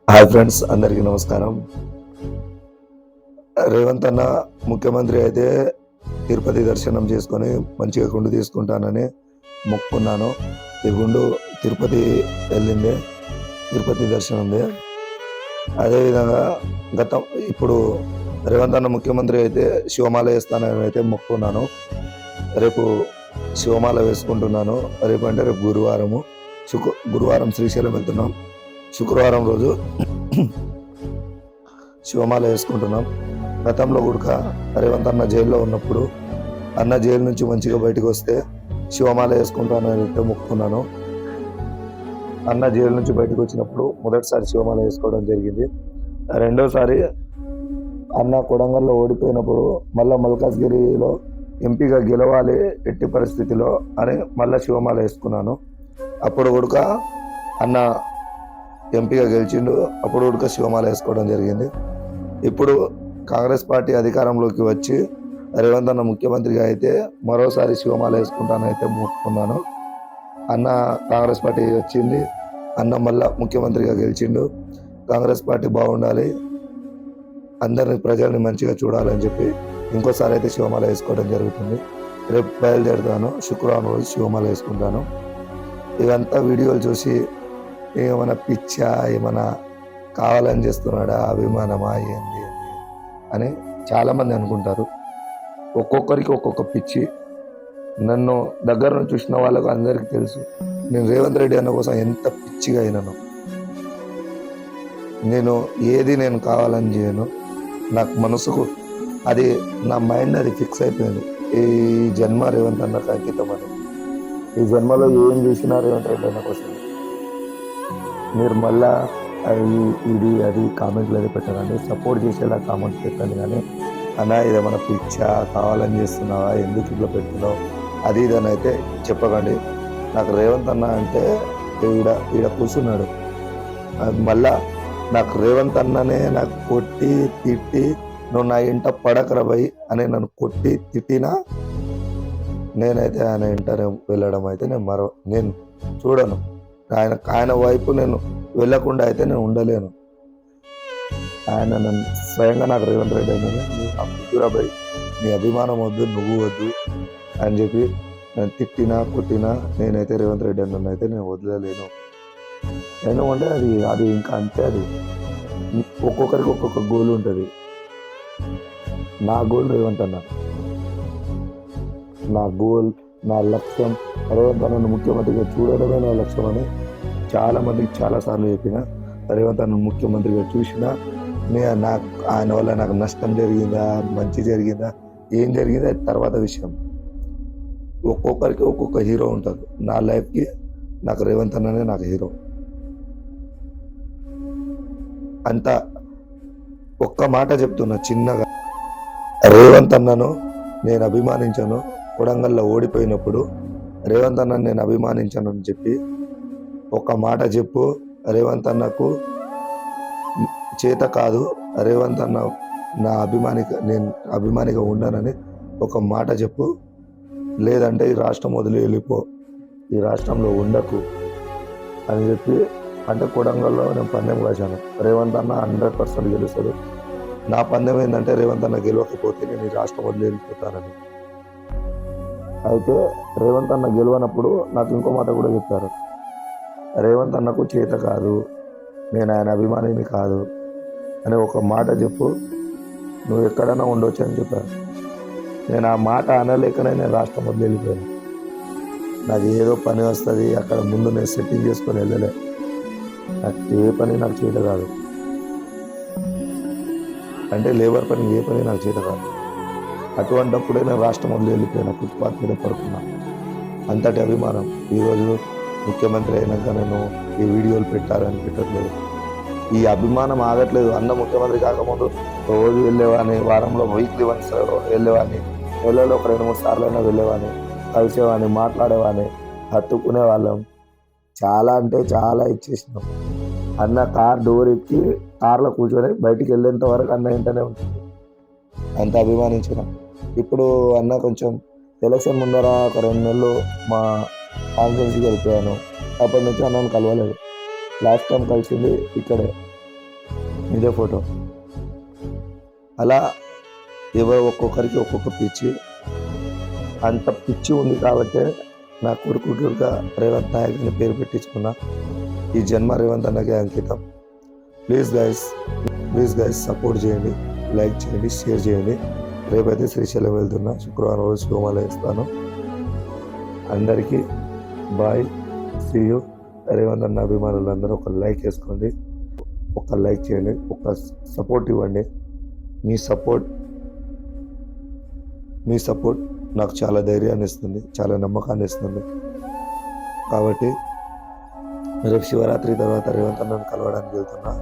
Hi friends, అందరికీ నమస్కారం. రేవంత్ అన్న ముఖ్యమంత్రి అయితే తిరుపతి దర్శనం చేసుకొని మంచిగా గుండు తీసుకుంటానని మొక్కున్నాను. ఈ గుండు తిరుపతి వెళ్ళింది, తిరుపతి దర్శనంది. అదేవిధంగా ఇప్పుడు రేవంత్ అన్న ముఖ్యమంత్రి అయితే శివమాల వేస్తానని అయితే మొక్కున్నాను. రేపు శివమాల వేసుకుంటున్నాను. రేపు అంటే రేపు గురువారం శ్రీశైలం వెళ్తున్నాం. శుక్రవారం రోజు శివమాల వేసుకుంటున్నాం. గతంలో కూడా రేవంత్ అన్న జైల్లో ఉన్నప్పుడు అన్న జైలు నుంచి మంచిగా బయటకు వస్తే శివమాల వేసుకుంటానని అయితే మొక్కుకున్నాను. అన్న జైలు నుంచి బయటకు వచ్చినప్పుడు మొదటిసారి శివమాల వేసుకోవడం జరిగింది. రెండోసారి అన్న కొడంగల్లో ఓడిపోయినప్పుడు మళ్ళీ మల్కాజ్గిరిలో ఎంపీగా గెలవాలి ఎట్టి పరిస్థితిలో అని మళ్ళీ శివమాల వేసుకున్నాను. అప్పుడు కూడా అన్న ఎంపీగా గెలిచిండు. అప్పుడు కూడా శివమాల వేసుకోవడం జరిగింది. ఇప్పుడు కాంగ్రెస్ పార్టీ అధికారంలోకి వచ్చి రేవంత్ అన్న ముఖ్యమంత్రిగా అయితే మరోసారి శివమాల వేసుకుంటానని అయితే మొక్కుకున్నాను. అన్న కాంగ్రెస్ పార్టీ వచ్చింది, అన్న మళ్ళా ముఖ్యమంత్రిగా గెలిచిండు. కాంగ్రెస్ పార్టీ బాగుండాలి, అందరిని ప్రజల్ని మంచిగా చూడాలని చెప్పి ఇంకోసారి అయితే శివమాల వేసుకోవడం జరుగుతుంది. రేపు బయలుదేరుతాను. శుక్రవారం రోజు శివమాల వేసుకుంటాను. ఇదంతా వీడియోలు చూసి ఏమైనా పిచ్చా, ఏమైనా కావాలని చేస్తున్నాడా, అభిమానమా, ఏంది అని చాలామంది అనుకుంటారు. ఒక్కొక్కరికి ఒక్కొక్క పిచ్చి. నన్ను దగ్గర నుంచి చూసిన వాళ్ళకు అందరికీ తెలుసు నేను రేవంత్ రెడ్డి అన్న కోసం ఎంత పిచ్చిగా అయినాను. నేను కావాలని చేయను. నాకు మనసుకు అది, నా మైండ్ అది ఫిక్స్ అయిపోయింది. ఈ జన్మ రేవంత్ అన్నకు అంకితం అని. ఈ జన్మలో ఏం చేసినా రేవంత్ రెడ్డి అన్న కోసం. మీరు మళ్ళా ఇది అది కామెంట్లు అది పెట్టారండి, సపోర్ట్ చేసేలా కామెంట్స్ పెట్టండి. కానీ అన్న ఇదేమన్నా పిచ్చా, కావాలని చేస్తున్నావా, ఎందుకు ఇట్లా పెడుతున్నావు, అది ఇదని అయితే చెప్పకండి. నాకు రేవంత్ అన్న అంటే ఈడ కూర్చున్నాడు. మళ్ళా నాకు రేవంత్ అన్ననే నాకు కొట్టి తిట్టి నువ్వు నా ఇంట పడకరబై అని నన్ను కొట్టి తిట్టినా నేనైతే ఆయన ఇంట వెళ్ళడం అయితే నేను చూడను. ఆయన వైపు నేను వెళ్ళకుండా అయితే నేను ఉండలేను. ఆయన నన్ను స్వయంగా నాకు రేవంత్ రెడ్డి అయినా నువ్వు నీ అభిమానం వద్దు, నువ్వు వద్దు అని చెప్పి నేను తిట్టినా కొట్టినా నేనైతే రేవంత్ రెడ్డి అన్న అయితే నేను వదిలేలేను. ఎందుకంటే అది ఇంకా అంతే. అది ఒక్కొక్కరికి ఒక్కొక్క గోల్ ఉంటుంది. నా గోల్ రేవంత్ అన్న, నా గోల్, నా లక్ష్యం రేవంత్ అన్నను ముఖ్యమంత్రిగా చూడడమే నా లక్ష్యం అని చాలామందికి చాలాసార్లు చెప్పిన. రేవంత్ అన్న ముఖ్యమంత్రిగా చూసినా ఆయన వల్ల నాకు నష్టం జరిగిందా, మంచి జరిగిందా, ఏం జరిగిందా తర్వాత విషయం. ఒక్కొక్కరికి ఒక్కొక్క హీరో ఉంటారు. నా లైఫ్కి నాకు రేవంత్ అన్ననే నాకు హీరో. అంత ఒక్క మాట చెప్తున్నా చిన్నగా, రేవంత్ అన్నను నేను అభిమానించాను. కొడంగల్లో ఓడిపోయినప్పుడు రేవంత్ అన్నను నేను అభిమానించాను అని చెప్పి ఒక మాట చెప్పు. రేవంత్ అన్నకు చేత కాదు, రేవంత్ అన్న నేను అభిమానిగా ఉండనని ఒక మాట చెప్పు. లేదంటే ఈ రాష్ట్రం వదిలి వెళ్ళిపో, ఈ రాష్ట్రంలో ఉండకు అని చెప్పి. అంటే కొడంగల్లో నేను పందెం కాశాను, రేవంత్ అన్న 100% గెలుస్తాడు. నా పందెం ఏంటంటే రేవంత్ అన్న గెలవకపోతే నేను ఈ రాష్ట్రం వదిలి వెళ్ళిపోతానని. అయితే రేవంత్ అన్న గెలవనప్పుడు నాకు ఇంకో మాట కూడా చెప్పారు. రేవంత్ అన్నకు చేత కాదు, నేను ఆయన అభిమానిని కాదు అని ఒక మాట చెప్పు, నువ్వు ఎక్కడైనా ఉండొచ్చు అని చెప్పారు. నేను ఆ మాట అనలేకనే నేను రాష్ట్రం వదిలి వెళ్ళిపోయాను. నాకు ఏదో పని వస్తుంది అక్కడ, ముందు నేను సెట్టింగ్ చేసుకొని వెళ్ళలే. నాకు ఏ పని నాకు చేత కాదు, అంటే లేబర్ పని ఏ పని నాకు చేత కాదు. అటువంటప్పుడే నేను రాష్ట్రం వదిలి వెళ్ళిపోయాను, ఫుట్పాత్ మీద పడుకున్నా. అంతటి అభిమానం. ఈరోజు ముఖ్యమంత్రి అయినాక నేను ఈ వీడియోలు పెట్టట్లేదు. ఈ అభిమానం ఆగట్లేదు. అన్న ముఖ్యమంత్రి కాకముందు రోజు వెళ్ళేవాడిని, వారంలో వీక్లీ వన్స్ వెళ్ళేవాడిని, నెలలో ఒక 2-3 సార్లు అయినా వెళ్ళేవాడిని, కలిసేవాడిని, మాట్లాడేవాడిని, హత్తుకునే వాళ్ళం. చాలా అంటే చాలా ఇచ్చేసినాం. అన్న కార్ డోర్ ఎక్కి కార్లో కూర్చొని బయటికి వెళ్ళేంత వరకు అన్న ఇంటనే ఉంటుంది. అంత అభిమానించిన. ఇప్పుడు అన్న కొంచెం ఎలక్షన్ ముందర ఒక 2 నెలలు మా కాన్ఫరెన్స్కి వెళ్ళిపోయాను. అప్పటి నుంచి అన్నను కలవలేదు. లాస్ట్ టైం కలిసింది ఇక్కడే ఇదే ఫోటో. అలా ఒక్కొక్కరికి ఒక్కొక్క పిచ్చి. అంత పిచ్చి ఉంది కాబట్టి నా కొడుకుగా రేవంత్ నాయక్ అని పేరు పెట్టించుకున్నా. ఈ జన్మ రేవంత్ అన్నకే అంకితం. ప్లీజ్ గైస్ సపోర్ట్ చేయండి, లైక్ చేయండి, షేర్ చేయండి. రేపైతే శ్రీశైలం వెళ్తున్నా. శుక్రవారం రోజు శివమాల వేస్తాను. అందరికీ బాయ్, సీ యూ. రేవంత్ అన్న అభిమానులందరూ ఒక లైక్ వేసుకోండి, ఒక లైక్ చేయండి, ఒక సపోర్ట్ ఇవ్వండి. మీ సపోర్ట్ నాకు చాలా ధైర్యాన్ని ఇస్తుంది, చాలా నమ్మకాన్ని ఇస్తుంది. కాబట్టి రేపు శివరాత్రి తర్వాత రేవంత్ అన్నను కలవడానికి వెళ్తున్నా.